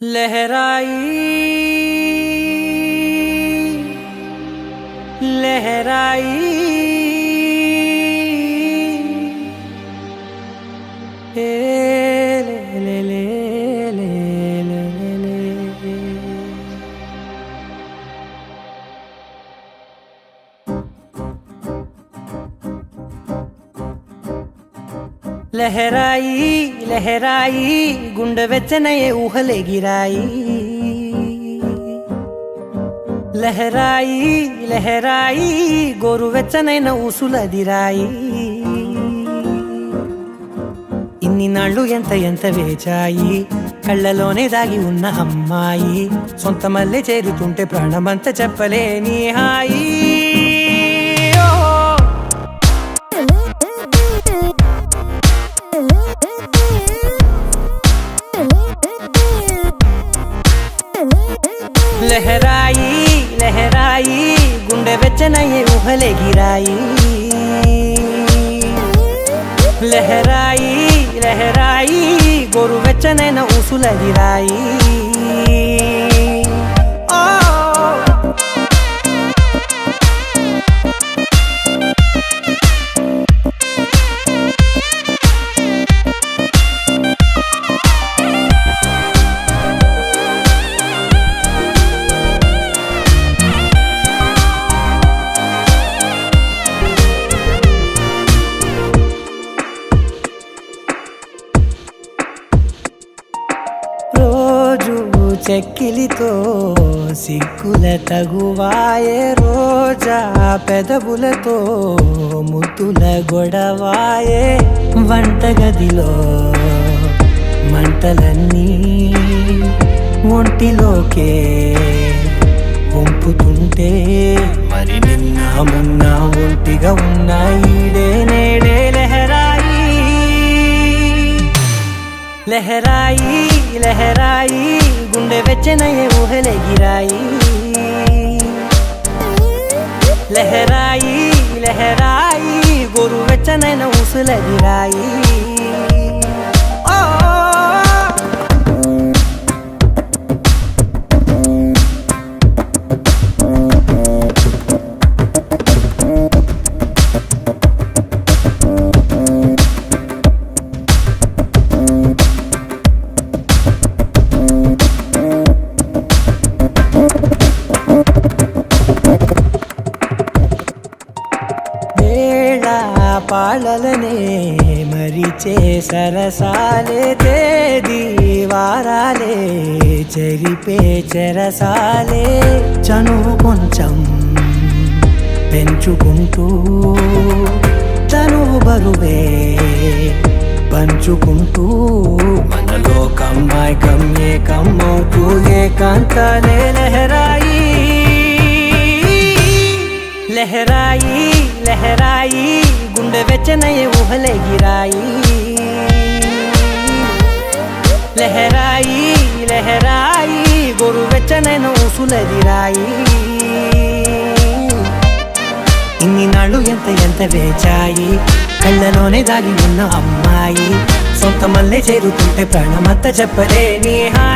लहराई लहराई ले ले ले ले ले ले लहराई लहराई गुंडे వెచ్చనయే ఊహలే గిరాయి లహరాయి లహరాయి గోరు వెచ్చనైన ఊసులదిరాయి ఇన్ని నాళ్ళు ఎంత ఎంత వేచాయి కళ్ళలోనే దాగి ఉన్న అమ్మాయి సొంత మల్లె చేరుతుంటే ప్రాణమంతా చెప్పలేని హాయి लहराई लहराई गुंडे వెచ్చనయే ఊహలే గిరాయి లహరాయి లహరాయి గోరు వెచ్చనైన ఊసులదిరాయి చెక్కిలితో సిగ్గుల తగువాయే రోజా పెదవులతో ముద్దుల గొడవాయే వంటగదిలో మంటలన్నీ ఒంటిలోకే వంపుతుంటే మరి నిన్న మొన్న ఒంటిగా ఉన్న ఈడే నేడే లహరాయి లహరాయి లహరాయి గుండె వెచ్చనయే ఊహలే గిరాయి లహరాయి లహరాయి గోరు వెచ్చనైన ఊసులదిరాయి పాలలనే మరిచే సరసాలే తేదీ వారాలే చెరిపే చెరసాలే చనువు కొంచెం పెంచుకుంటూ తనువు బరువే పంచుకుంటూ మనలో కమ్మాయికం ఏకమవుతూ ఏకాంతాలే లహరాయి లహరాయి లహరాయి గుండె వెచ్చనయే ఊహలే గిరాయి లహరాయి లహరాయి గోరు వెచ్చనైన ఊసులదిరాయి ఇన్ని నాళ్ళు ఎంత ఎంత వేచాయి కళ్ళలోనే దాగి ఉన్న అమ్మాయి సొంత మల్లె చేరుతుంటే ప్రాణమంతా చెప్పలేని హాయి